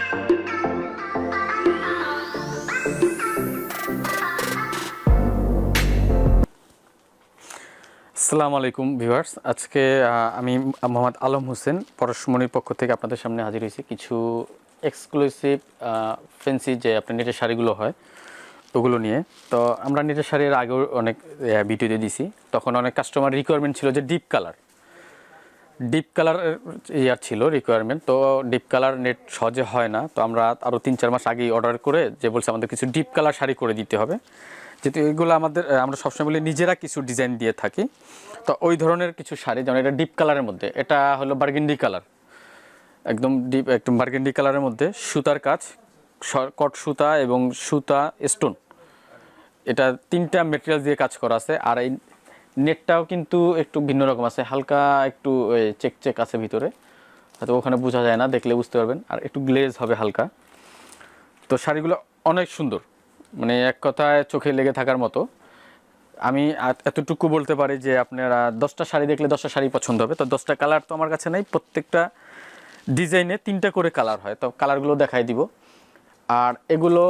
আসসালামু আলাইকুম ভিউয়ার্স, আজকে আমি মোহাম্মদ আলম হোসেন পরশমণির পক্ষ থেকে আপনাদের সামনে হাজির হয়েছি কিছু এক্সক্লুসিভ ফ্যান্সি যে আপনার নেটের শাড়িগুলো হয় ওগুলো নিয়ে। তো আমরা নেটের শাড়ির আগেও অনেক ভিডিও দিয়ে দিছি, তখন অনেক কাস্টমার রিকোয়ারমেন্ট ছিল যে ডিপ কালার ইয়ার ছিল রিকোয়ারমেন্ট। তো ডিপ কালার নেট সহজে হয় না, তো আমরা আরও 3-4 মাস আগেই অর্ডার করে যে বলছে আমাদের কিছু ডিপ কালার শাড়ি করে দিতে হবে, যেহেতু এগুলো আমরা সবসময় বলি নিজেরা কিছু ডিজাইন দিয়ে থাকি। তো ওই ধরনের কিছু শাড়ি, যেমন এটা ডিপ কালারের মধ্যে, এটা হলো বার্গেন্ডি কালার, একদম ডিপ একদম বার্গেন্ডি কালারের মধ্যে সুতার কাজ, কট সুতা এবং সুতা স্টোন, এটা 3টা মেটেরিয়াল দিয়ে কাজ করা আছে। আর এই নেটটাও কিন্তু একটু ভিন্ন রকম আছে, হালকা একটু চেক আছে ভিতরে, হয়তো ওখানে বোঝা যায় না, দেখলে বুঝতে পারবেন। আর একটু গ্লেজ হবে হালকা। তো শাড়িগুলো অনেক সুন্দর, মানে এক কথায় চোখে লেগে থাকার মতো। আমি এতটুকু বলতে পারি যে আপনারা 10টা শাড়ি দেখলে 10টা শাড়ি পছন্দ হবে। তো 10টা কালার তো আমার কাছে নেই, প্রত্যেকটা ডিজাইনে 3টা করে কালার হয়, তো কালারগুলো দেখাই দিব। আর এগুলো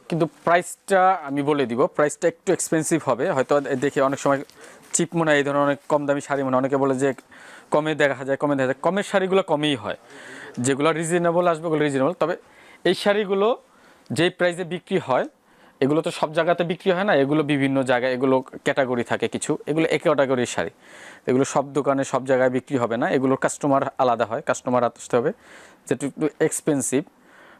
কিন্তু প্রাইসটা আমি বলে দিব, প্রাইসটা একটু এক্সপেন্সিভ হবে, হয়তো দেখে অনেক সময় চিপ মনে হয়, এই ধরনের অনেক কম দামি শাড়ি মনে হয়, অনেকে বলে যে কমে দেখা যায়। কমের শাড়িগুলো কমেই হয়, যেগুলো রিজনেবল আসবে ওগুলো রিজনেবল। তবে এই শাড়িগুলো যেই প্রাইসে বিক্রি হয়, এগুলো তো সব জায়গাতে বিক্রি হয় না, এগুলো বিভিন্ন জায়গায় এগুলো ক্যাটাগরি থাকে কিছু, এগুলো এক ক্যাটাগরির শাড়ি, এগুলো সব দোকানে সব জায়গায় বিক্রি হবে না, এগুলোর কাস্টমার আলাদা হয়, কাস্টমার আসতে হবে, যেটা একটু এক্সপেন্সিভ,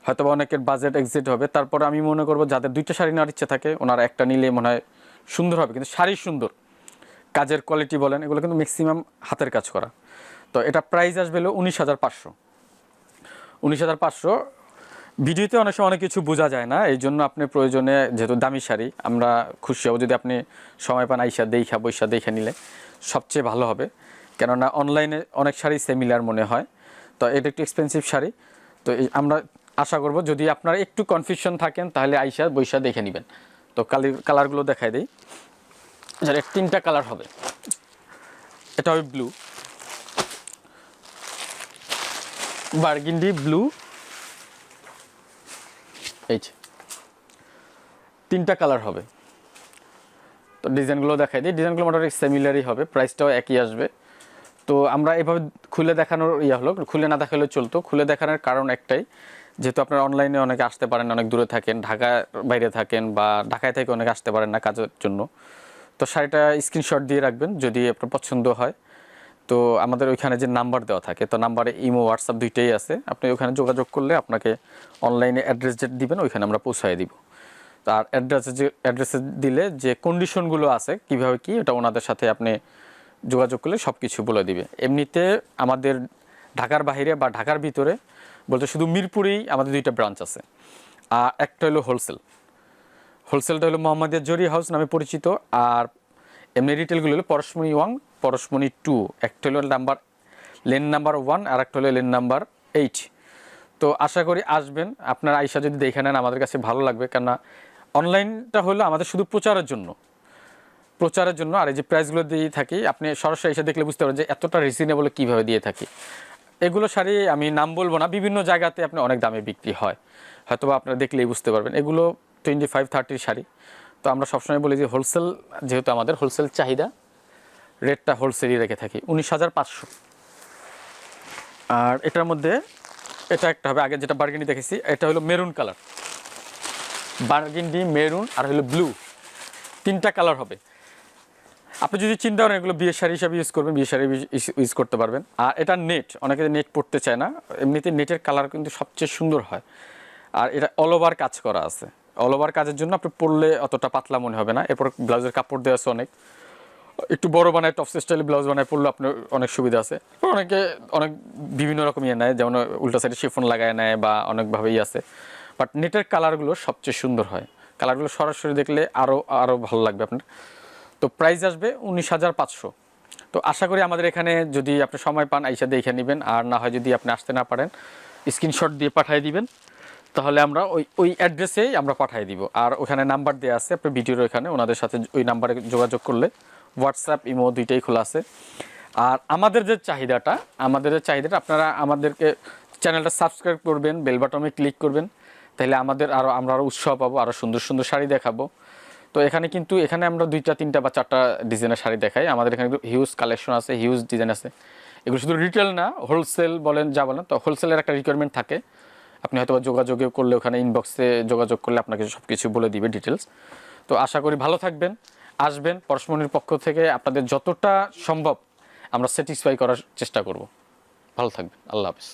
হয়তো বা অনেকের বাজেট এক্সিট হবে। তারপর আমি মনে করবো যাদের 2টা শাড়ি নেওয়ার ইচ্ছে থাকে ওনারা একটা নিলে মনে হয় সুন্দর হবে, কিন্তু শাড়ি সুন্দর, কাজের কোয়ালিটি বলেন, এগুলো কিন্তু ম্যাক্সিমাম হাতের কাজ করা। তো এটা প্রাইস আসবে হলো 19,500। ভিডিওতে অনেক সময় অনেক কিছু বোঝা যায় না, এই জন্য আপনি প্রয়োজনে, যেহেতু দামি শাড়ি, আমরা খুশি হব যদি আপনি সময় পান আইসা দেখে নিলে সবচেয়ে ভালো হবে, কেননা অনলাইনে অনেক শাড়ি সিমিলার মনে হয়, তো এটা একটু এক্সপেন্সিভ শাড়ি। তো আমরা আশা করব যদি আপনারা একটু কনফিউশন থাকেন তাহলে আইসা দেখে নেবেন। তো কালারগুলো দেখাই দিই, যার 3টা কালার হবে। এটা হবে ব্লু, বার্গেন্ডি ব্লু, এই 3টা কালার হবে। তো ডিজাইনগুলো দেখাই দিই, ডিজাইনগুলো মোটামুটি সিমিলারই হবে, প্রাইসটাও একই আসবে। তো আমরা এভাবে খুলে দেখানোর হলো, খুলে না দেখালে চলতো, খুলে দেখানোর কারণ একটাই, যেহেতু আপনারা অনলাইনে অনেকে আসতে পারেন, অনেক দূরে থাকেন, ঢাকার বাইরে থাকেন বা ঢাকায় থেকে অনেকে আসতে পারেন না কাজের জন্য, তো শাড়িটা স্ক্রিনশট দিয়ে রাখবেন যদি আপনার পছন্দ হয়। তো আমাদের ওইখানে যে নাম্বার দেওয়া থাকে, তো নাম্বারে ইমো হোয়াটসঅ্যাপ দুইটাই আছে, আপনি ওখানে যোগাযোগ করলে আপনাকে অনলাইনে অ্যাড্রেস যেটা দিবেন ওইখানে আমরা পৌঁছায় দিব। তো আর অ্যাড্রেসে দিলে যে কন্ডিশনগুলো আছে কীভাবে কী, ওটা ওনাদের সাথে আপনি যোগাযোগ করলে সব কিছু বলে দিবে। এমনিতে আমাদের ঢাকার বাইরে বা ঢাকার ভিতরে বলতে শুধু মিরপুরেই আমাদের 2টা ব্রাঞ্চ আছে। আর একটা হলো হোলসেলটা হলো মোহাম্মদিয়া জরি হাউস নামে পরিচিত, আর এমনি রিটেলগুলো হলো পরশমণি 1, পরশমণি 2, একটা হলো লেন নাম্বার 1 আর একটা হলো লেন নাম্বার 8। তো আশা করি আসবেন, আপনারা আইসা যদি দেখে নেন আমাদের কাছে ভালো লাগবে, কেননা অনলাইনটা হলো আমাদের শুধু প্রচারের জন্য, আর এই যে প্রাইসগুলো দিয়ে থাকি আপনি সরাসরি এসে দেখলে বুঝতে পারবেন যে এতটা রিজনেবল কীভাবে দিয়ে থাকি। এগুলো শাড়ি আমি নাম বলবো না, বিভিন্ন জায়গাতে আপনি অনেক দামে বিক্রি হয়, হয়তো বা আপনারা দেখলেই বুঝতে পারবেন। এগুলো 25-30 শাড়ি। তো আমরা সবসময় বলি যে হোলসেল, যেহেতু আমাদের হোলসেল চাহিদা, রেটটা হোলসেলই রেখে থাকি 19,500। আর এটার মধ্যে এটা একটা হবে, আগে যেটা বার্গেন্ডি দেখেছি এটা হলো মেরুন কালার, বার্গেন্ডি, মেরুন আর হলো ব্লু, 3টা কালার হবে। আপনি যদি চিন্তা করেন এগুলো বিয়ের শাড়ি হিসাবে ইউজ করবেন, বিয়ের শাড়ি ইউজ করতে পারবেন। আর এটা নেট, অনেকে নেট পড়তে চায় না, এমনিতে নেটের কালার কিন্তু সবচেয়ে সুন্দর হয়। আর এটা অল ওভার কাজ করা আছে, অল ওভার কাজের জন্য আপনি পরলে অতটা পাতলা মনে হবে না। এরপর ব্লাউজের কাপড় দেওয়া আছে অনেক, একটু বড় বানায় টপস স্টাইলে ব্লাউজ বানায় পরলে আপনার অনেক সুবিধা আছে। অনেকে অনেক বিভিন্ন রকম নেয়, যেমন উল্টা সাইডে শিফন লাগায় নেয় বা অনেকভাবেই আছে, বাট নেটের কালারগুলো সবচেয়ে সুন্দর হয়, কালারগুলো সরাসরি দেখলে আরও ভালো লাগবে আপনার। তো প্রাইস আসবে 19,500। তো আশা করি আমাদের এখানে যদি আপনি সময় পান আইসা দেখে নেবেন, আর না হয় যদি আপনি আসতে না পারেন স্ক্রিনশট দিয়ে পাঠিয়ে দিবেন, তাহলে আমরা ওই অ্যাড্রেসেই আমরা পাঠিয়ে দিব। আর ওখানে নাম্বার দেওয়া আছে, আপনি ভিডিওর ওখানে ওনাদের সাথে ওই নাম্বারে যোগাযোগ করলে হোয়াটসঅ্যাপ ইমো দুইটাই খোলা আছে। আর আমাদের যে চাহিদাটা আপনারা আমাদেরকে চ্যানেলটা সাবস্ক্রাইব করবেন, বেল বাটনে ক্লিক করবেন, তাহলে আমরা আরও উৎসাহ পাবো, আরও সুন্দর সুন্দর শাড়ি দেখাবো। তো এখানে আমরা 2টা 3টা বা 4টা ডিজাইনের শাড়ি দেখাই। আমাদের এখানে হিউজ কালেকশন আছে, হিউজ ডিজাইন আছে। এগুলো শুধু রিটেল না, হোলসেল বলেন যা বলেন, তো হোলসেলের একটা রিকোয়ারমেন্ট থাকে। আপনি হয়তো যোগাযোগে করলে, ওখানে ইনবক্সে যোগাযোগ করলে আপনাকে সব কিছু বলে দিবে ডিটেলস। তো আশা করি ভালো থাকবেন, আসবেন। পরশমনির পক্ষ থেকে আপনাদের যতটা সম্ভব আমরা স্যাটিসফাই করার চেষ্টা করব। ভালো থাকবেন, আল্লাহ হাফেজ।